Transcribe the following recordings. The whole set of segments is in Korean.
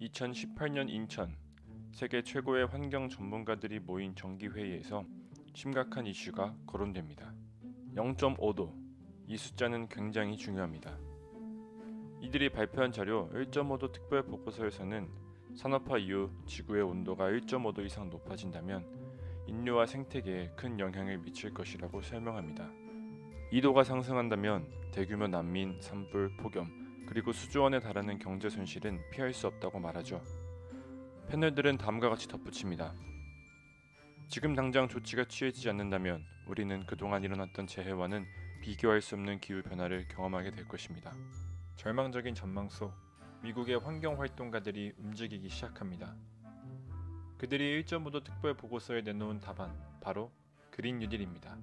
2018년 인천, 세계 최고의 환경 전문가들이 모인 정기회의에서 심각한 이슈가 거론됩니다. 0.5도, 이 숫자는 굉장히 중요합니다. 이들이 발표한 자료 1.5도 특별 보고서에서는 산업화 이후 지구의 온도가 1.5도 이상 높아진다면 인류와 생태계에 큰 영향을 미칠 것이라고 설명합니다. 2도가 상승한다면 대규모 난민, 산불, 폭염, 그리고 수조 원에 달하는 경제 손실은 피할 수 없다고 말하죠. 패널들은 다음과 같이 덧붙입니다. 지금 당장 조치가 취해지지 않는다면 우리는 그동안 일어났던 재해와는 비교할 수 없는 기후변화를 경험하게 될 것입니다. 절망적인 전망 속 미국의 환경활동가들이 움직이기 시작합니다. 그들이 1.5도 특별 보고서에 내놓은 답안, 바로 그린 뉴딜입니다.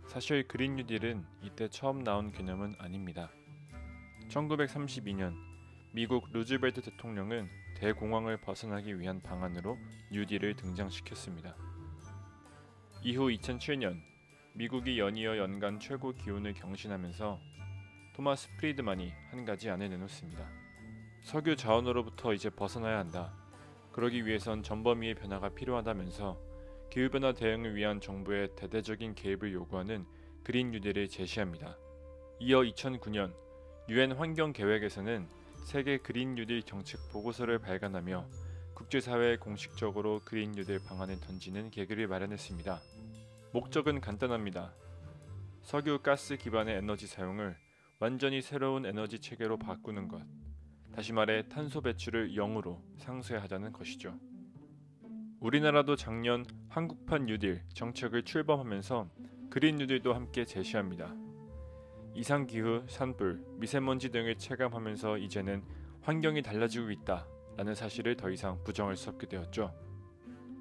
사실 그린 뉴딜은 이때 처음 나온 개념은 아닙니다. 1932년 미국 루즈벨트 대통령은 대공황을 벗어나기 위한 방안으로 뉴딜을 등장시켰습니다. 이후 2007년 미국이 연이어 연간 최고 기온을 경신하면서 토마스 프리드만이 한 가지 안을 내놓습니다. 석유 자원으로부터 이제 벗어나야 한다. 그러기 위해선 전범위의 변화가 필요하다면서 기후변화 대응을 위한 정부의 대대적인 개입을 요구하는 그린 뉴딜을 제시합니다. 이어 2009년 UN 환경계획에서는 세계 그린 뉴딜 정책 보고서를 발간하며 국제사회에 공식적으로 그린 뉴딜 방안을 던지는 계기를 마련했습니다. 목적은 간단합니다. 석유, 가스 기반의 에너지 사용을 완전히 새로운 에너지 체계로 바꾸는 것. 다시 말해 탄소 배출을 0으로 상쇄하자는 것이죠. 우리나라도 작년 한국판 뉴딜 정책을 출범하면서 그린 뉴딜도 함께 제시합니다. 이상기후, 산불, 미세먼지 등을 체감하면서 이제는 환경이 달라지고 있다 라는 사실을 더 이상 부정할 수 없게 되었죠.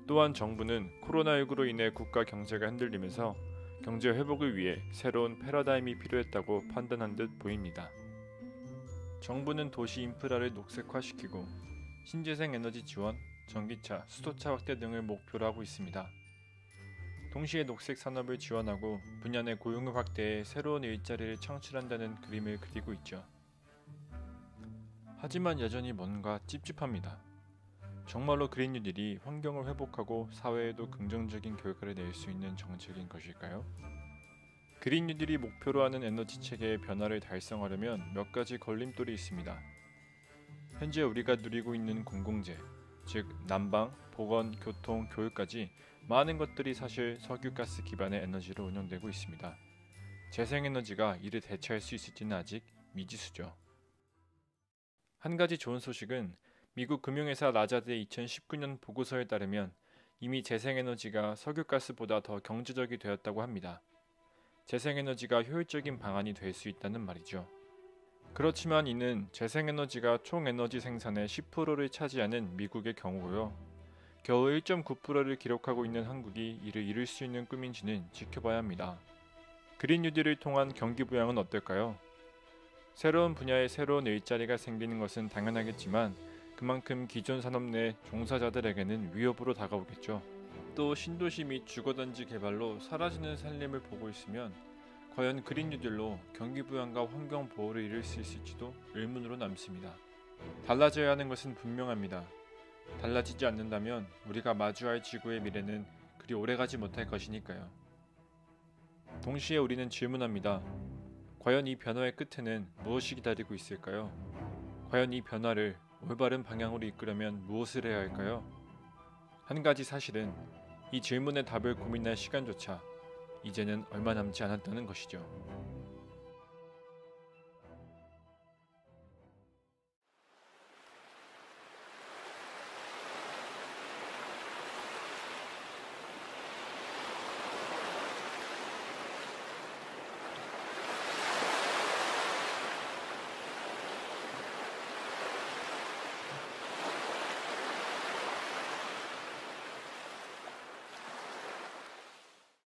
또한 정부는 코로나19로 인해 국가 경제가 흔들리면서 경제 회복을 위해 새로운 패러다임이 필요했다고 판단한 듯 보입니다. 정부는 도시 인프라를 녹색화시키고 신재생 에너지 지원, 전기차, 수소차 확대 등을 목표로 하고 있습니다. 동시에 녹색 산업을 지원하고 분야 내 고용을 확대해 새로운 일자리를 창출한다는 그림을 그리고 있죠. 하지만 여전히 뭔가 찝찝합니다. 정말로 그린 뉴딜이 환경을 회복하고 사회에도 긍정적인 결과를 낼 수 있는 정책인 것일까요? 그린 뉴딜이 목표로 하는 에너지 체계의 변화를 달성하려면 몇 가지 걸림돌이 있습니다. 현재 우리가 누리고 있는 공공재, 즉 난방, 보건, 교통, 교육까지 많은 것들이 사실 석유가스 기반의 에너지로 운영되고 있습니다. 재생에너지가 이를 대체할 수 있을지는 아직 미지수죠. 한 가지 좋은 소식은 미국 금융회사 라자드의 2019년 보고서에 따르면 이미 재생에너지가 석유가스보다 더 경제적이 되었다고 합니다. 재생에너지가 효율적인 방안이 될 수 있다는 말이죠. 그렇지만 이는 재생에너지가 총 에너지 생산의 10%를 차지하는 미국의 경우고요. 겨우 1.9%를 기록하고 있는 한국이 이를 이룰 수 있는 꿈인지는 지켜봐야 합니다. 그린 뉴딜을 통한 경기 부양은 어떨까요? 새로운 분야에 새로운 일자리가 생기는 것은 당연하겠지만 그만큼 기존 산업 내 종사자들에게는 위협으로 다가오겠죠. 또 신도시 및 주거단지 개발로 사라지는 살림을 보고 있으면 과연 그린 뉴딜로 경기 부양과 환경 보호를 이룰 수 있을지도 의문으로 남습니다. 달라져야 하는 것은 분명합니다. 달라지지 않는다면 우리가 마주할 지구의 미래는 그리 오래가지 못할 것이니까요. 동시에 우리는 질문합니다. 과연 이 변화의 끝에는 무엇이 기다리고 있을까요? 과연 이 변화를 올바른 방향으로 이끌려면 무엇을 해야 할까요? 한 가지 사실은 이 질문의 답을 고민할 시간조차 이제는 얼마 남지 않았다는 것이죠.